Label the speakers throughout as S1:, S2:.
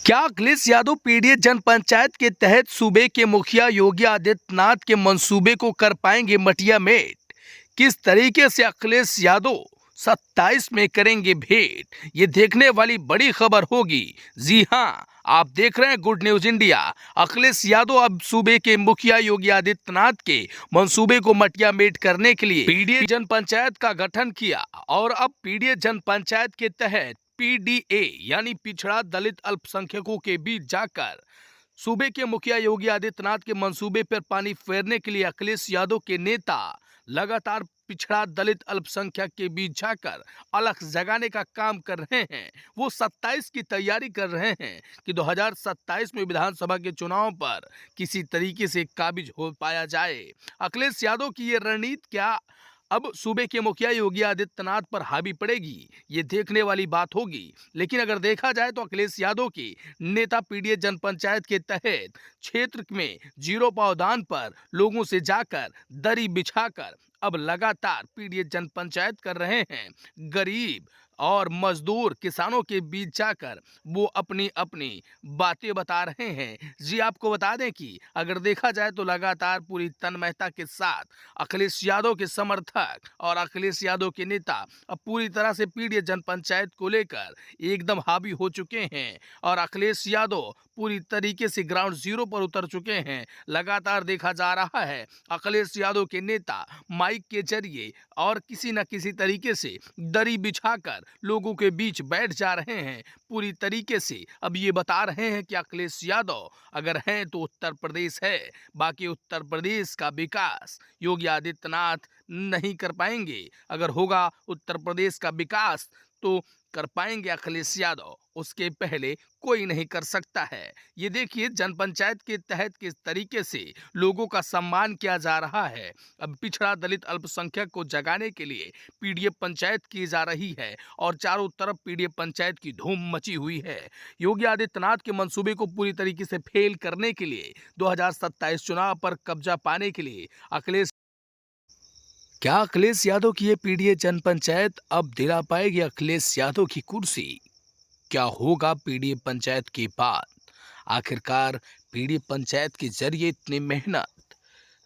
S1: क्या अखिलेश यादव पीडीए जनपंचायत के तहत सूबे के मुखिया योगी आदित्यनाथ के मंसूबे को कर पाएंगे मटिया मेट? किस तरीके से अखिलेश यादव 27 में करेंगे भेंट, ये देखने वाली बड़ी खबर होगी। जी हां, आप देख रहे हैं good news India. Akhilesh Yadav अब सूबे के मुखिया योगी आदित्यनाथ के मंसूबे को मटिया मेट करने के लिए पीडीए जनपंचायत का गठन किया और अब पीडीए जनपंचायत के तहत पीडीए यानी पिछड़ा दलित अल्पसंख्यकों के बीच जाकर सूबे के मुखिया योगी आदित्यनाथ के मंसूबे पर पानी फेरने के लिए अखिलेश यादव के नेता लगातार पिछड़ा दलित अल्पसंख्यक के बीच जाकर अलख जगाने का काम कर रहे हैं। वो 27 की तैयारी कर रहे हैं कि 2027 में विधानसभा के चुनाव पर किसी तरीके से काबिज हो पाया जाए। अखिलेश यादव की ये रणनीति क्या अब सूबे के मुखिया योगी आदित्यनाथ पर हावी पड़ेगी, ये देखने वाली बात होगी। लेकिन अगर देखा जाए तो अखिलेश यादव के नेता पीडीए जनपंचायत के तहत क्षेत्र में जीरो पावदान पर लोगों से जाकर दरी बिछाकर अब लगातार पीडीए जनपंचायत कर रहे हैं। गरीब और मजदूर किसानों के बीच जाकर वो अपनी अपनी बातें बता रहे हैं। जी आपको बता दें कि अगर देखा जाए तो लगातार पूरी तन्मयता के साथ अखिलेश यादव के समर्थक और अखिलेश यादव के नेता अब पूरी तरह से पीडीए जनपंचायत को लेकर एकदम हावी हो चुके हैं और अखिलेश यादव पूरी तरीके से ग्राउंड जीरो पर उतर चुके हैं। लगातार देखा जा रहा है अखिलेश यादव के नेता माइक के जरिए और किसी न किसी तरीके से दरी बिछाकर लोगों के बीच बैठ जा रहे हैं। पूरी तरीके से अब ये बता रहे हैं कि अखिलेश यादव अगर हैं तो उत्तर प्रदेश है, बाकी उत्तर प्रदेश का विकास योगी आदित्यनाथ नहीं कर पाएंगे। अगर होगा उत्तर प्रदेश का विकास तो कर पाएंगे अखिलेश यादव, उसके पहले कोई नहीं कर सकता है। ये देखिए जनपंचायत के तहत किस तरीके से लोगों का सम्मान किया जा रहा है। अब पिछड़ा दलित अल्पसंख्यक को जगाने के लिए पीडीए पंचायत की जा रही है और चारों तरफ पीडीए पंचायत की धूम मची हुई है। योगी आदित्यनाथ के मंसूबे को पूरी तरीके से फेल करने के लिए 2027 चुनाव पर कब्जा पाने के लिए क्या अखिलेश यादव की ये पीडीए जनपंचायत अब दिला पाएगी अखिलेश यादव की कुर्सी? क्या होगा पीडीए पंचायत के बाद? आखिरकार पीडीए पंचायत के जरिए इतनी मेहनत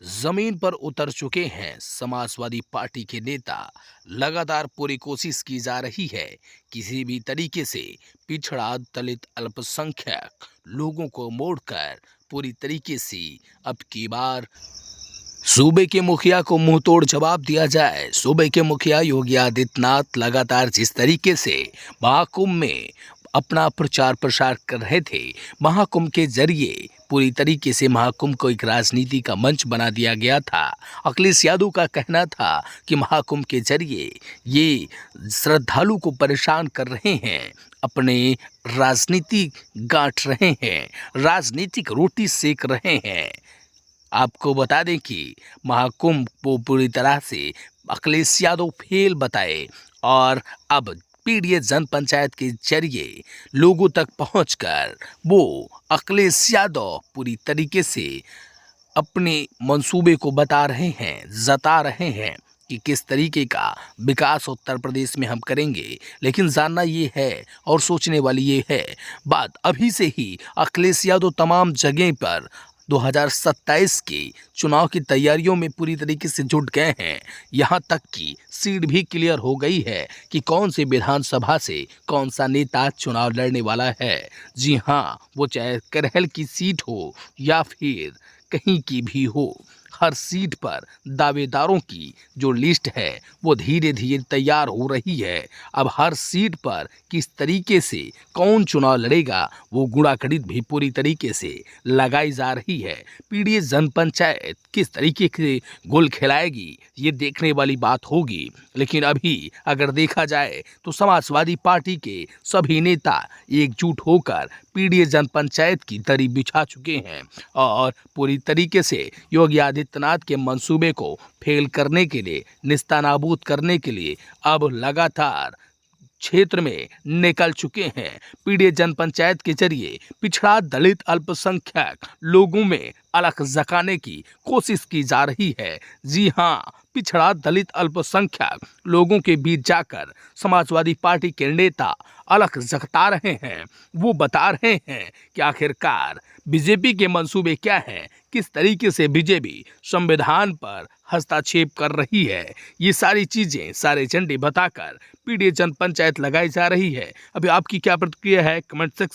S1: जमीन पर उतर चुके हैं समाजवादी पार्टी के नेता। लगातार पूरी कोशिश की जा रही है किसी भी तरीके से पिछड़ा दलित अल्पसंख्यक लोगों को मोड़कर पूरी तरीके से अब की बार सूबे के मुखिया को मुंह तोड़ जवाब दिया जाए। सूबे के मुखिया योगी आदित्यनाथ लगातार जिस तरीके से महाकुंभ में अपना प्रचार प्रसार कर रहे थे, महाकुंभ के जरिए पूरी तरीके से महाकुंभ को एक राजनीति का मंच बना दिया गया था। अखिलेश यादव का कहना था कि महाकुंभ के जरिए ये श्रद्धालु को परेशान कर रहे हैं, अपने राजनीति गांठ रहे हैं, राजनीतिक रोटी सेक रहे हैं। आपको बता दें कि महाकुंभ को पूरी तरह से अखिलेश यादव फेल बताए और अब पीडीए जनपंचायत के जरिए लोगों तक पहुंचकर वो अखिलेश यादव पूरी तरीके से अपने मंसूबे को बता रहे हैं, जता रहे हैं कि किस तरीके का विकास उत्तर प्रदेश में हम करेंगे। लेकिन जानना ये है और सोचने वाली ये है बात अभी से ही अखिलेश यादव तमाम जगह पर 2027 के चुनाव की तैयारियों में पूरी तरीके से जुट गए हैं। यहाँ तक कि सीट भी क्लियर हो गई है कि कौन से विधानसभा से कौन सा नेता चुनाव लड़ने वाला है। जी हाँ, वो चाहे करहल की सीट हो या फिर कहीं की भी हो, हर सीट पर दावेदारों की जो लिस्ट है वो धीरे धीरे तैयार हो रही है। अब हर सीट पर किस तरीके से कौन चुनाव लड़ेगा वो गुड़ाखड़ित भी पूरी तरीके से लगाई जा रही है। पीडीए जनपंचायत किस तरीके से गोल खिलाएगी ये देखने वाली बात होगी। लेकिन अभी अगर देखा जाए तो समाजवादी पार्टी के सभी नेता एकजुट होकर पीडीए जनपंचायत की दरी बिछा चुके हैं और पूरी तरीके से योगी आदित्यनाथ के मंसूबे को फेल करने के लिए, निस्तानाबूद करने के लिए अब लगातार क्षेत्र में निकल चुके हैं। पीडीए जनपंचायत के जरिए पिछड़ा दलित अल्पसंख्यक लोगों में अलग जकाने की कोशिश की जा रही है। जी हाँ, पिछड़ा दलित अल्पसंख्यक लोगों के बीच जाकर समाजवादी पार्टी के नेता अलग जता रहे हैं। वो बता रहे हैं कि आखिरकार बीजेपी के मंसूबे क्या हैं, किस तरीके से बीजेपी संविधान पर हस्तक्षेप कर रही है। ये सारी चीजें, सारे एजेंडे बताकर पीडीए जनपंचायत लगाई जा रही है। अभी आपकी क्या प्रतिक्रिया है, कमेंट सेक्शन